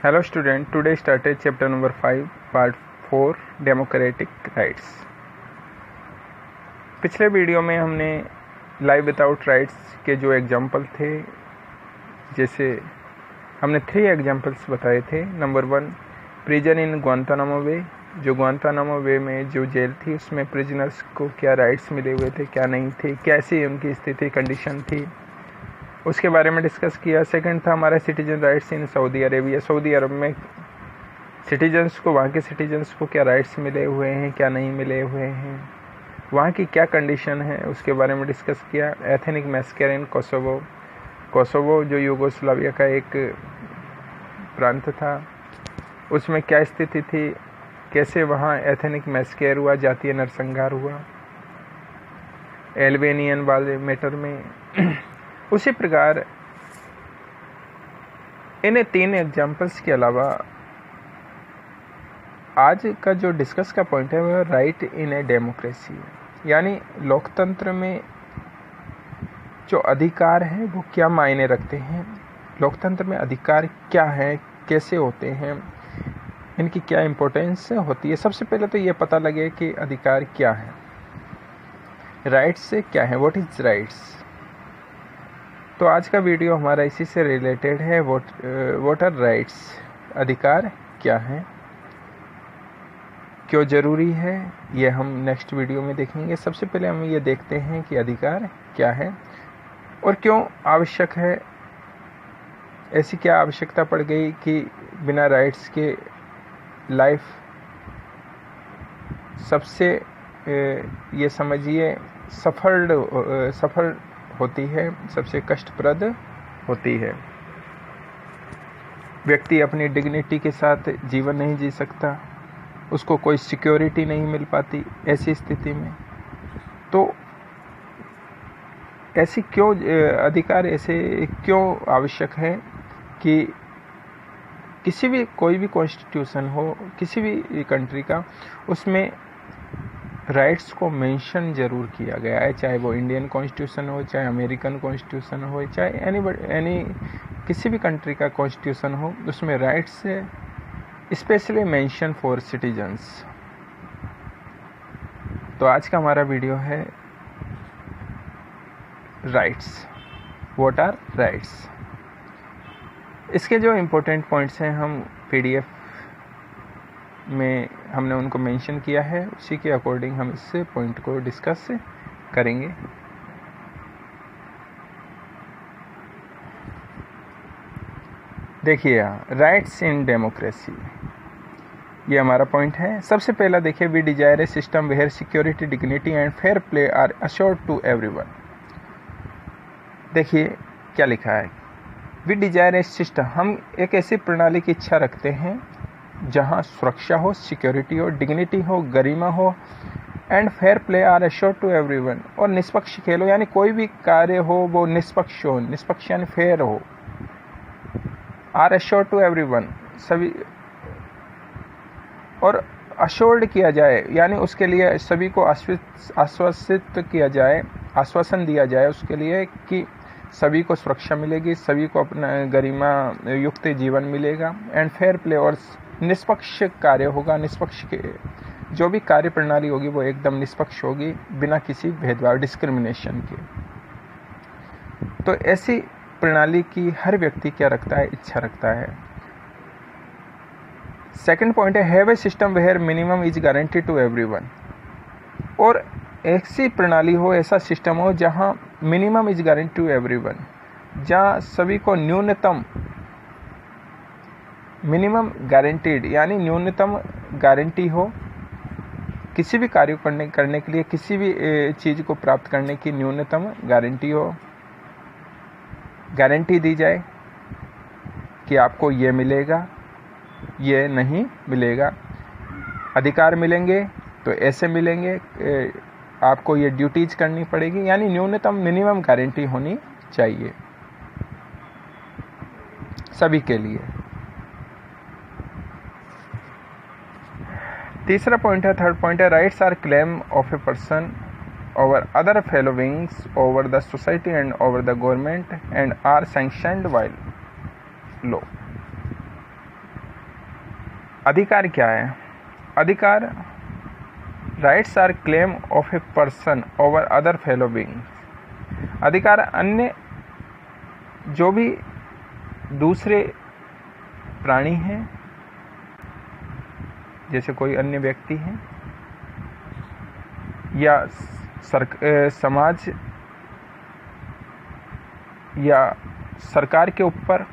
Hello student, today started chapter number 5 part 4 democratic rights. पिछले video में हमने life without rights के जो एग्जाम्पल थे, जैसे हमने 3 एग्जाम्पल्स बताए थे। नंबर 1 प्रिजन इन ग्वांतानामो वे, जो ग्वांतानामो वे में जो जेल थी उसमें प्रिजनर्स को क्या राइट्स मिले हुए थे, क्या नहीं थे, कैसी उनकी स्थिति कंडीशन थी, उसके बारे में डिस्कस किया। सेकंड था हमारा citizen rights in Saudi Arabia, सऊदी अरब में सिटीजन्स को, वहाँ के सिटीजन्स को क्या राइट्स मिले हुए हैं, क्या नहीं मिले हुए हैं, वहाँ की क्या कंडीशन है, उसके बारे में डिस्कस किया। एथनिक मैसेकर इन कोसोवो, कोसोवो जो यूगोस्लाविया का एक प्रांत था, उसमें क्या स्थिति थी, कैसे वहाँ एथनिक मैसेकर हुआ, जातीय नरसंहार हुआ एल्बेनियन वाले मैटर में। उसी प्रकार इन 3 एग्जाम्पल्स के अलावा आज का जो डिस्कस का पॉइंट है वह राइट इन ए डेमोक्रेसी, यानी लोकतंत्र में जो अधिकार हैं वो क्या मायने रखते हैं, लोकतंत्र में अधिकार क्या है, कैसे होते हैं, इनकी क्या इम्पोर्टेंस होती है। सबसे पहले तो ये पता लगे कि अधिकार क्या है, राइट्स से क्या है, व्हाट इज राइट्स। तो आज का वीडियो हमारा इसी से रिलेटेड है। व्हाट आर राइट्स, अधिकार क्या है, क्यों ज़रूरी है, ये हम नेक्स्ट वीडियो में देखेंगे। सबसे पहले हम ये देखते हैं कि अधिकार क्या है और क्यों आवश्यक है, ऐसी क्या आवश्यकता पड़ गई कि बिना राइट्स के लाइफ सबसे ये समझिए सफल होती है, सबसे कष्टप्रद होती है। व्यक्ति अपनी डिग्निटी के साथ जीवन नहीं जी सकता, उसको कोई सिक्योरिटी नहीं मिल पाती। ऐसी स्थिति में तो ऐसी क्यों अधिकार ऐसे क्यों आवश्यक है कि किसी भी कोई भी कॉन्स्टिट्यूशन हो, किसी भी कंट्री का, उसमें राइट्स को मेंशन जरूर किया गया है, चाहे वो इंडियन कॉन्स्टिट्यूशन हो, चाहे अमेरिकन कॉन्स्टिट्यूशन हो, चाहे किसी भी कंट्री का कॉन्स्टिट्यूशन हो, उसमें rights specially mention for citizens. तो आज का हमारा वीडियो है राइट्स, व्हाट आर राइट्स। इसके जो इम्पोर्टेंट पॉइंट्स हैं हम PDF में हमने उनको मेंशन किया है, उसी के अकॉर्डिंग हम इस पॉइंट को डिस्कस करेंगे। देखिए यहाँ राइट्स इन डेमोक्रेसी, ये हमारा पॉइंट है। सबसे पहला देखिए, we desire a system where security, dignity and fair play are assured to everyone. देखिए क्या लिखा है, वी डिजायर ए सिस्टम, हम एक ऐसी प्रणाली की इच्छा रखते हैं जहां सुरक्षा हो, सिक्योरिटी हो, डिग्निटी हो, गरिमा हो, and fair play are assured to everyone, और निष्पक्ष खेल हो, यानी कोई भी कार्य हो वो निष्पक्ष हो, निष्पक्ष यानी फेयर हो। आर अश्योर्ड टू एवरीवन, सभी, और अश्योर्ड किया जाए, यानी उसके लिए सभी को आश्वासित किया जाए, आश्वासन दिया जाए उसके लिए कि सभी को सुरक्षा मिलेगी, सभी को अपना गरिमा युक्त जीवन मिलेगा। एंड फेयर प्ले, और निष्पक्ष कार्य होगा, निष्पक्ष के जो भी कार्य प्रणाली होगी वो एकदम निष्पक्ष होगी, बिना किसी भेदभाव, डिस्क्रिमिनेशन के। तो ऐसी प्रणाली की हर व्यक्ति क्या रखता है, इच्छा रखता है। सेकंड पॉइंट है, have a system where minimum is guaranteed to everyone, और ऐसी प्रणाली हो, ऐसा सिस्टम हो जहां minimum is guaranteed to everyone, जहां सभी को न्यूनतम, मिनिमम गारंटीड यानी न्यूनतम गारंटी हो, किसी भी कार्य करने के लिए, किसी भी चीज़ को प्राप्त करने की न्यूनतम गारंटी हो, गारंटी दी जाए कि आपको ये मिलेगा, ये नहीं मिलेगा, अधिकार मिलेंगे तो ऐसे मिलेंगे, आपको ये ड्यूटीज करनी पड़ेगी, यानी न्यूनतम मिनिमम गारंटी होनी चाहिए सभी के लिए। तीसरा पॉइंट है, थर्ड पॉइंट है, rights are claim of a person over other fellow beings, over the society and over the government, and are sanctioned by law. अधिकार क्या है? अधिकार rights are claim of a person over other fellow beings. अधिकार अन्य जो भी दूसरे प्राणी हैं, जैसे कोई अन्य व्यक्ति है या समाज या सरकार के ऊपर,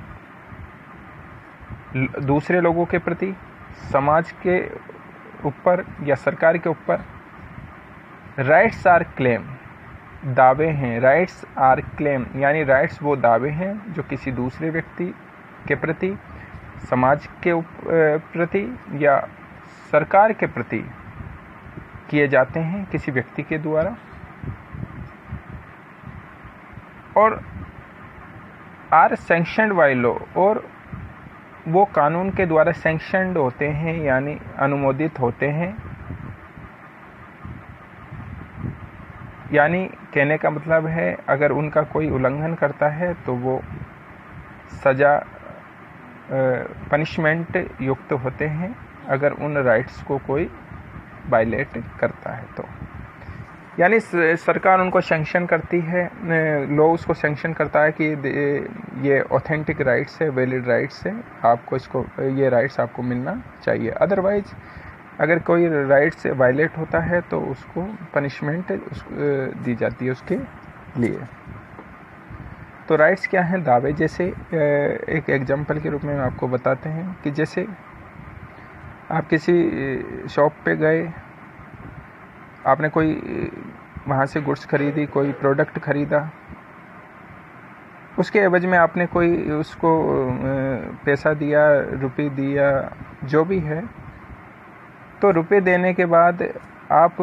दूसरे लोगों के प्रति, समाज के ऊपर या सरकार के ऊपर। राइट्स आर क्लेम, दावे हैं। राइट्स आर क्लेम यानी राइट्स वो दावे हैं जो किसी दूसरे व्यक्ति के प्रति, समाज के प्रति या सरकार के प्रति किए जाते हैं किसी व्यक्ति के द्वारा, और आर सैंक्शनड बाय लॉ, और वो कानून के द्वारा सैंक्शनड होते हैं यानी अनुमोदित होते हैं। यानी कहने का मतलब है अगर उनका कोई उल्लंघन करता है तो वो सज़ा, पनिशमेंट युक्त होते हैं अगर उन राइट्स को कोई वायलेट करता है तो। यानी सरकार उनको सैंक्शन करती है, लॉ उसको सैंक्शन करता है कि ये ऑथेंटिक राइट्स है, वैलिड राइट्स है, आपको इसको, ये राइट्स आपको मिलना चाहिए। अदरवाइज अगर कोई राइट्स वायलेट होता है तो उसको पनिशमेंट दी जाती है उसके लिए। तो राइट्स क्या हैं? दावे। जैसे एक एग्जांपल के रूप में आपको बताते हैं कि जैसे आप किसी शॉप पे गए, आपने कोई वहाँ से गुड्स खरीदी, कोई प्रोडक्ट खरीदा, उसके एवज में आपने कोई उसको पैसा दिया, रुपये दिया, जो भी है। तो रुपये देने के बाद आप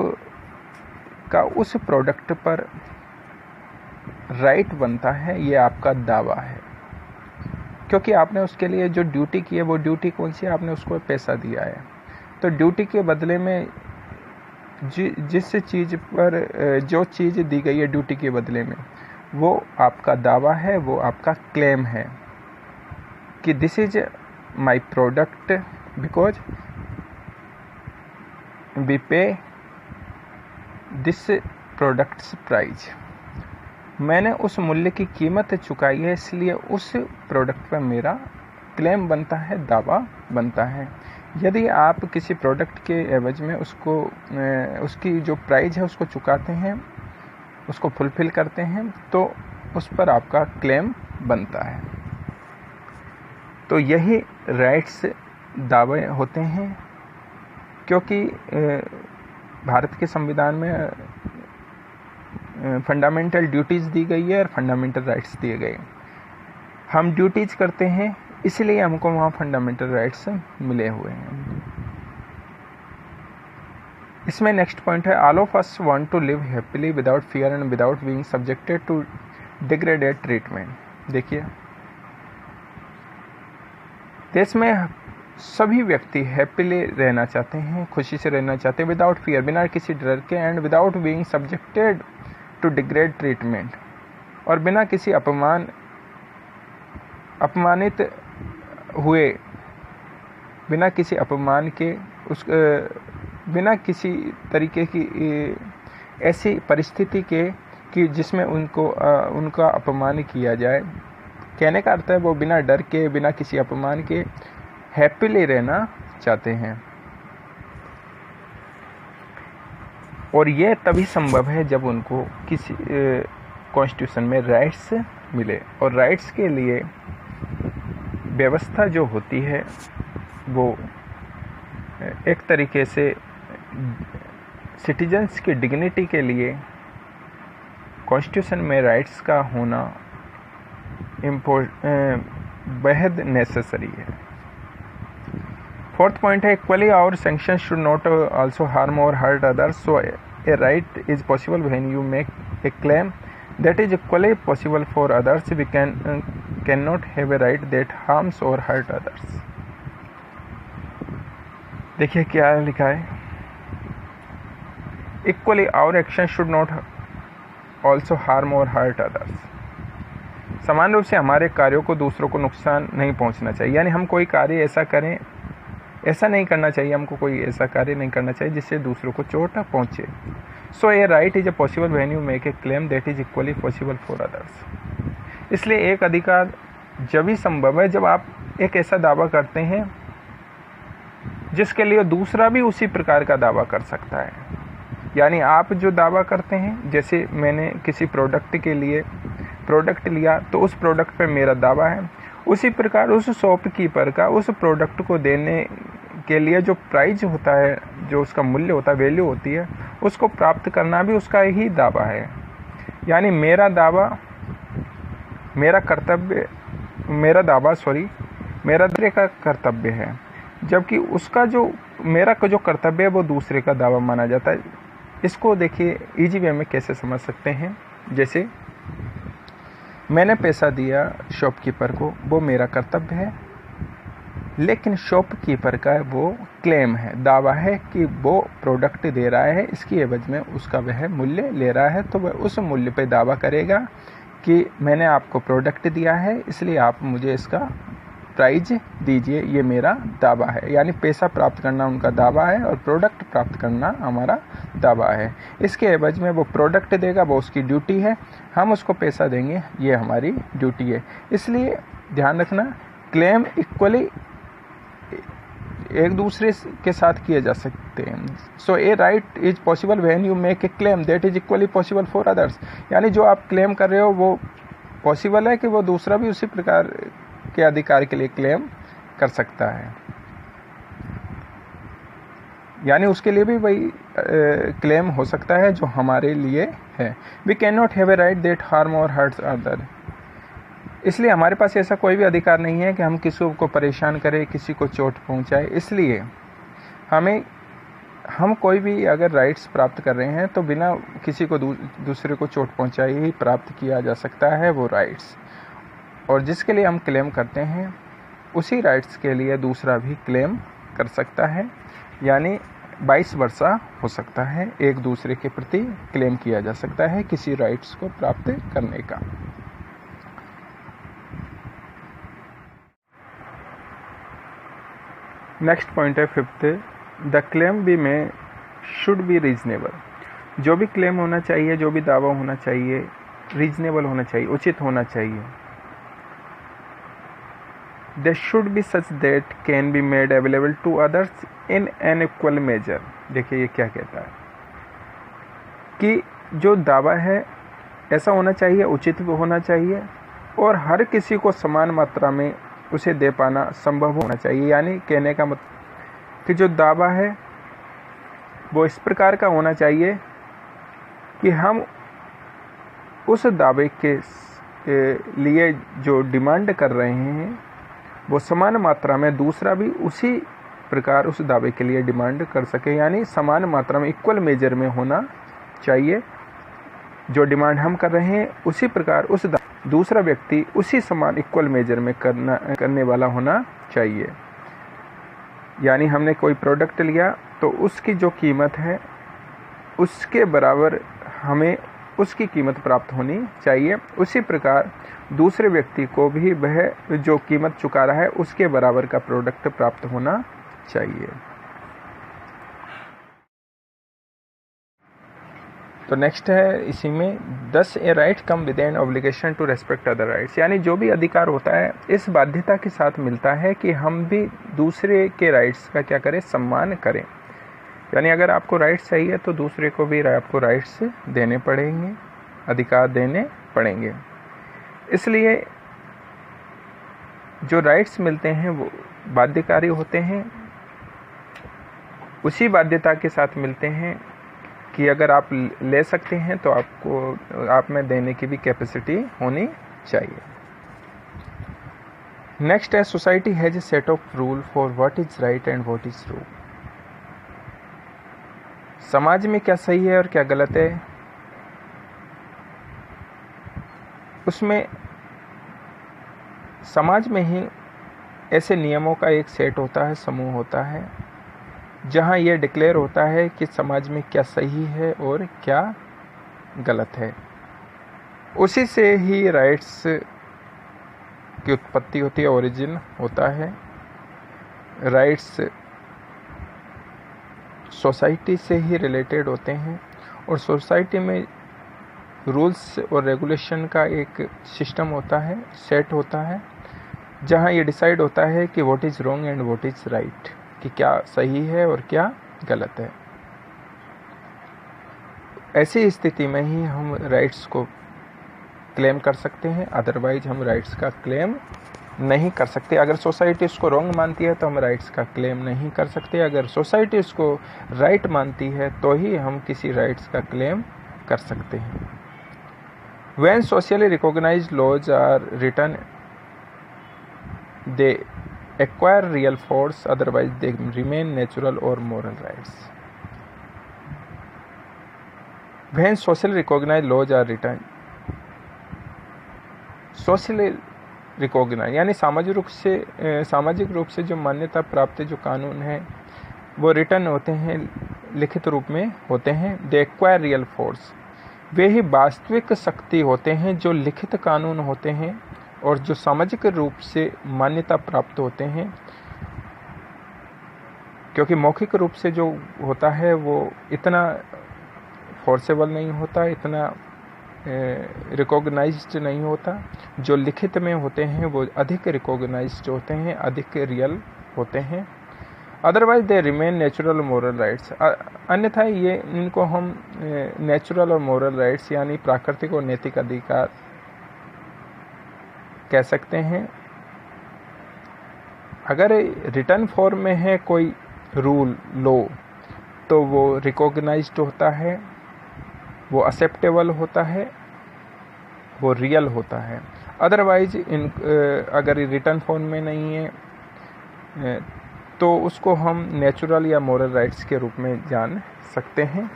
का उस प्रोडक्ट पर राइट बनता है, ये आपका दावा है, क्योंकि आपने उसके लिए जो ड्यूटी की है वो ड्यूटी कौन सी है? आपने उसको पैसा दिया है। तो ड्यूटी के बदले में जिस चीज़ पर जो चीज़ दी गई है ड्यूटी के बदले में, वो आपका दावा है, वो आपका क्लेम है कि this is my product because we pay this products price. मैंने उस मूल्य की कीमत चुकाई है, इसलिए उस प्रोडक्ट पर मेरा क्लेम बनता है, दावा बनता है। यदि आप किसी प्रोडक्ट के एवज में उसको उसकी जो प्राइस है उसको चुकाते हैं, उसको फुलफिल करते हैं, तो उस पर आपका क्लेम बनता है। तो यही राइट्स दावे होते हैं, क्योंकि भारत के संविधान में फंडामेंटल ड्यूटीज़ दी गई है और फंडामेंटल राइट्स दिए गए। हम ड्यूटीज़ करते हैं इसलिए हमको वहाँ फंडामेंटल राइट्स मिले हुए हैं। इसमें नेक्स्ट पॉइंट है, all of us want to live happily without fear and without being subjected to degraded treatment. देखिए, देश में सभी व्यक्ति हैप्पीली रहना चाहते हैं, खुशी से रहना चाहते हैं, विदाउट फियर, बिना किसी डर के, and without being subjected to degrade treatment, और बिना किसी अपमानित हुए, बिना किसी अपमान के, बिना किसी तरीके की ऐसी परिस्थिति के कि जिसमें उनका अपमान किया जाए। कहने का अर्थ है वो बिना डर के, बिना किसी अपमान के हैप्पीली रहना चाहते हैं। और ये तभी संभव है जब उनको किसी कॉन्स्टिट्यूशन में राइट्स मिले। और राइट्स के लिए व्यवस्था जो होती है वो एक तरीके से सिटीजन्स की डिग्निटी के लिए कॉन्स्टिट्यूशन में राइट्स का होना बेहद नेसेसरी है। फोर्थ पॉइंट है, equally our sanction should not also harm और hurt others, so a right is possible when you make a claim that is equally possible for others. We cannot have a right that harms or hurt others. देखिए क्या लिखा है, equally our action should not also harm or hurt others. समान रूप से हमारे कार्यों को दूसरों को नुकसान नहीं पहुंचना चाहिए। यानी हम कोई कार्य ऐसा करें, ऐसा नहीं करना चाहिए, हमको कोई ऐसा कार्य नहीं करना चाहिए जिससे दूसरों को चोट पहुँचे। So a right is a possible when you make a claim that is equally possible for others. इसलिए एक अधिकार जब ही संभव है जब आप एक ऐसा दावा करते हैं जिसके लिए दूसरा भी उसी प्रकार का दावा कर सकता है। यानी आप जो दावा करते हैं, जैसे मैंने किसी प्रोडक्ट के लिए प्रोडक्ट लिया तो उस प्रोडक्ट पर मेरा दावा है, उसी प्रकार उस शॉपकीपर का उस प्रोडक्ट को देने के लिए जो प्राइस होता है, जो उसका मूल्य होता है, वैल्यू होती है, उसको प्राप्त करना भी उसका ही दावा है। यानी मेरा दावा मेरा दूसरे का कर्तव्य है, जबकि उसका जो मेरा का जो कर्तव्य है वो दूसरे का दावा माना जाता है। इसको देखिए इजी वे में कैसे समझ सकते हैं। जैसे मैंने पैसा दिया शॉपकीपर को, वो मेरा कर्तव्य है, लेकिन शॉपकीपर का वो क्लेम है, दावा है कि वो प्रोडक्ट दे रहा है, इसकी एवज में उसका वह मूल्य ले रहा है, तो वह उस मूल्य पे दावा करेगा कि मैंने आपको प्रोडक्ट दिया है, इसलिए आप मुझे इसका प्राइज दीजिए, ये मेरा दावा है। यानी पैसा प्राप्त करना उनका दावा है और प्रोडक्ट प्राप्त करना हमारा दावा है। इसके एवज में वो प्रोडक्ट देगा, वो उसकी ड्यूटी है, हम उसको पैसा देंगे, ये हमारी ड्यूटी है। इसलिए ध्यान रखना, क्लेम इक्वली एक दूसरे के साथ किए जा सकते हैं। So a right is possible when you make a claim that is equally possible for others. यानी जो आप क्लेम कर रहे हो वो पॉसिबल है कि वो दूसरा भी उसी प्रकार के अधिकार के लिए क्लेम कर सकता है, यानी उसके लिए भी वही क्लेम हो सकता है जो हमारे लिए है। We can not have a right that harm or hurts other. इसलिए हमारे पास ऐसा कोई भी अधिकार नहीं है कि हम किसी को परेशान करें, किसी को चोट पहुंचाए। इसलिए हम कोई भी अगर राइट्स प्राप्त कर रहे हैं तो बिना किसी को दूसरे को चोट पहुंचाए ही प्राप्त किया जा सकता है वो राइट्स। और जिसके लिए हम क्लेम करते हैं उसी राइट्स के लिए दूसरा भी क्लेम कर सकता है, यानी 22 वर्षा हो सकता है, एक दूसरे के प्रति क्लेम किया जा सकता है किसी राइट्स को प्राप्त करने का। नेक्स्ट पॉइंट है 5th, द क्लेम बी में शुड बी रीजनेबल। जो भी क्लेम होना चाहिए, जो भी दावा होना चाहिए, रीजनेबल होना चाहिए, उचित होना चाहिए। They should be such that can be made available to others in an equal measure। देखिए ये क्या कहता है कि जो दावा है ऐसा होना चाहिए, उचित होना चाहिए और हर किसी को समान मात्रा में उसे दे पाना संभव होना चाहिए। यानी कहने का मतलब कि जो दावा है वो इस प्रकार का होना चाहिए कि हम उस दावे के लिए जो डिमांड कर रहे हैं वो समान मात्रा में दूसरा भी उसी प्रकार उस दावे के लिए डिमांड कर सके। यानी समान मात्रा में इक्वल मेजर में होना चाहिए। जो डिमांड हम कर रहे हैं उसी प्रकार दूसरा व्यक्ति उसी समान इक्वल मेजर में करने वाला होना चाहिए। यानी हमने कोई प्रोडक्ट लिया तो उसकी जो कीमत है उसके बराबर हमें उसकी कीमत प्राप्त होनी चाहिए। उसी प्रकार दूसरे व्यक्ति को भी वह जो कीमत चुका रहा है उसके बराबर का प्रोडक्ट प्राप्त होना चाहिए। तो नेक्स्ट है इसी में, thus a right come with an obligation to respect other rights. यानी जो भी अधिकार होता है इस बाध्यता के साथ मिलता है कि हम भी दूसरे के राइट्स का क्या करें, सम्मान करें। यानी अगर आपको राइट्स चाहिए तो दूसरे को भी आपको राइट्स देने पड़ेंगे, अधिकार देने पड़ेंगे। इसलिए जो राइट्स मिलते हैं वो बाध्यकारी होते हैं, उसी बाध्यता के साथ मिलते हैं कि अगर आप ले सकते हैं तो आपको आप में देने की भी कैपेसिटी होनी चाहिए। नेक्स्ट है, society has a set of rule for what is right and what is wrong. समाज में क्या सही है और क्या गलत है, उसमें समाज में ही ऐसे नियमों का एक सेट होता है, समूह होता है, जहां यह डिक्लेयर होता है कि समाज में क्या सही है और क्या गलत है। उसी से ही राइट्स की उत्पत्ति होती है, ओरिजिन होता है। राइट्स सोसाइटी से ही रिलेटेड होते हैं और सोसाइटी में रूल्स और रेगुलेशन का एक सिस्टम होता है, सेट होता है, जहां ये डिसाइड होता है कि what is wrong and what is right, कि क्या सही है और क्या गलत है। ऐसी स्थिति में ही हम राइट्स को क्लेम कर सकते हैं, अदरवाइज हम राइट्स का क्लेम नहीं कर सकते। अगर सोसाइटी उसको रॉन्ग मानती है तो हम राइट्स का क्लेम नहीं कर सकते। अगर सोसाइटी उसको राइट मानती है तो ही हम किसी राइट्स का क्लेम कर सकते हैं। When socially recognized laws are written, they acquire real force, otherwise they remain natural or moral rights. When socially recognized laws are written, socially recognized यानी सामाजिक रूप से जो मान्यता प्राप्त जो कानून हैं वो रिटर्न होते हैं, लिखित रूप में होते हैं। They acquire real force, वे ही वास्तविक शक्ति होते हैं जो लिखित कानून होते हैं और जो सामाजिक रूप से मान्यता प्राप्त होते हैं, क्योंकि मौखिक रूप से जो होता है वो इतना फोर्सेबल नहीं होता, इतना रिकॉग्नाइज्ड नहीं होता। जो लिखित में होते हैं वो अधिक रिकॉग्नाइज्ड होते हैं, अधिक रियल होते हैं। Otherwise they remain natural moral rights, अन्यथा ये इनको हम नेचुरल और मोरल राइट्स यानी प्राकृतिक और नैतिक अधिकार कह सकते हैं। अगर रिटर्न फॉर्म में है कोई रूल, लॉ, तो वो रिकॉग्नाइज्ड होता है, वो एक्सेप्टेबल होता है, वो रियल होता है। अदरवाइज अगर रिटर्न फॉर्म में नहीं है तो उसको हम नेचुरल या मोरल राइट्स के रूप में जान सकते हैं।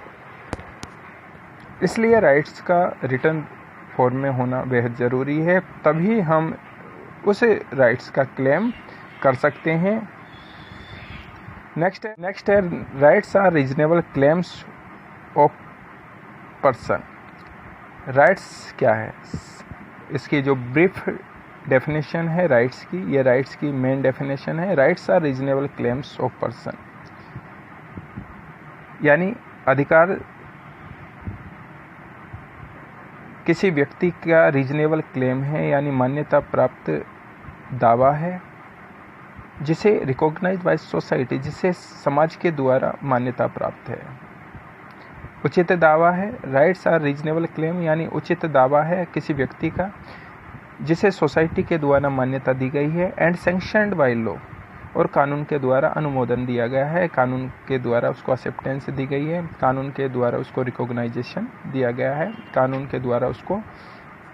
इसलिए राइट्स का रिटर्न फॉर्म में होना बेहद ज़रूरी है, तभी हम उस राइट्स का क्लेम कर सकते हैं। नेक्स्ट है rights are reasonable claims of person. Rights क्या है, इसकी जो ब्रीफ डेफिनेशन है राइट्स की, ये राइट्स की मेन डेफिनेशन है। Rights are reasonable claims of person, यानी अधिकार किसी व्यक्ति का रीजनेबल क्लेम है, यानी मान्यता प्राप्त दावा है जिसे रिकॉग्नाइज्ड बाय सोसाइटी, जिसे समाज के द्वारा मान्यता प्राप्त है। उचित दावा है, राइट्स आर रीजनेबल क्लेम यानी उचित दावा है किसी व्यक्ति का जिसे सोसाइटी के द्वारा मान्यता दी गई है, एंड सैंक्शनड बाय लॉ, और कानून के द्वारा अनुमोदन दिया गया है, कानून के द्वारा उसको एक्सेप्टेंस दी गई है, कानून के द्वारा उसको रिकॉग्नाइजेशन दिया गया है, कानून के द्वारा उसको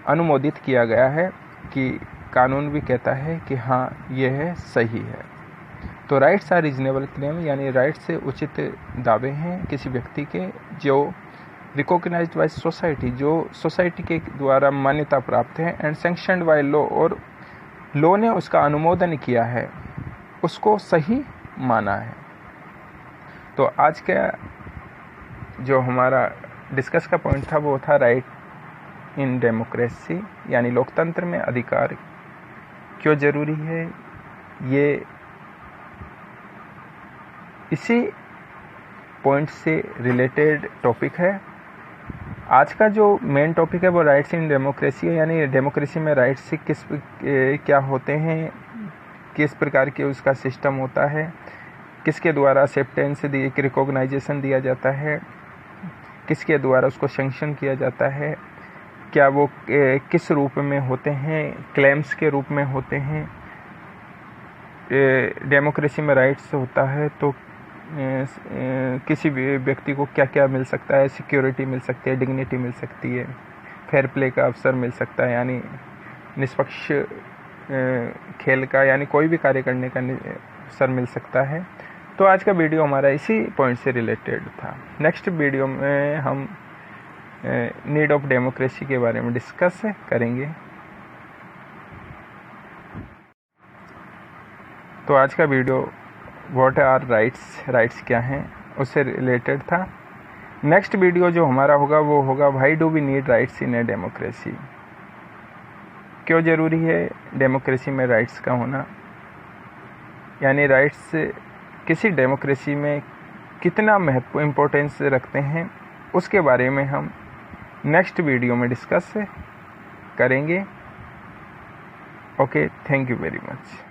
अनुमोदित किया गया है कि कानून भी कहता है कि हाँ ये है, सही है। तो राइट्स आर रीजनेबल क्लेम यानी राइट्स से उचित दावे हैं किसी व्यक्ति के जो रिकॉग्नाइज्ड बाय सोसाइटी, जो सोसाइटी के द्वारा मान्यता प्राप्त है, एंड सैंक्शनड बाय लॉ, और लॉ ने उसका अनुमोदन किया है, उसको सही माना है। तो आज का जो हमारा डिस्कस का पॉइंट था वो था राइट इन डेमोक्रेसी, यानी लोकतंत्र में अधिकार क्यों ज़रूरी है। ये इसी पॉइंट से रिलेटेड टॉपिक है। आज का जो मेन टॉपिक है वो राइट्स इन डेमोक्रेसी है, यानी डेमोक्रेसी में राइट्स क्या होते हैं, किस प्रकार के उसका सिस्टम होता है, किसके द्वारा एक्सेप्टेंस रिकॉग्नाइजेशन दिया जाता है, किसके द्वारा उसको सैंक्शन किया जाता है, क्या वो किस रूप में होते हैं, क्लेम्स के रूप में होते हैं। डेमोक्रेसी में राइट्स होता है तो किसी भी व्यक्ति को क्या क्या मिल सकता है, सिक्योरिटी मिल सकती है, डिग्निटी मिल सकती है, फेयर प्ले का अवसर मिल सकता है, यानी निष्पक्ष खेल का यानी कोई भी कार्य करने का अवसर मिल सकता है। तो आज का वीडियो हमारा इसी पॉइंट से रिलेटेड था। नेक्स्ट वीडियो में हम नीड ऑफ डेमोक्रेसी के बारे में डिस्कस करेंगे। तो आज का वीडियो व्हाट आर राइट्स क्या हैं उससे रिलेटेड था। नेक्स्ट वीडियो जो हमारा होगा वो होगा why do we need rights in a democracy, क्यों ज़रूरी है डेमोक्रेसी में राइट्स का होना, यानी राइट्स किसी डेमोक्रेसी में कितना महत्व इम्पोर्टेंस रखते हैं उसके बारे में हम नेक्स्ट वीडियो में डिस्कस करेंगे। Okay, thank you very much.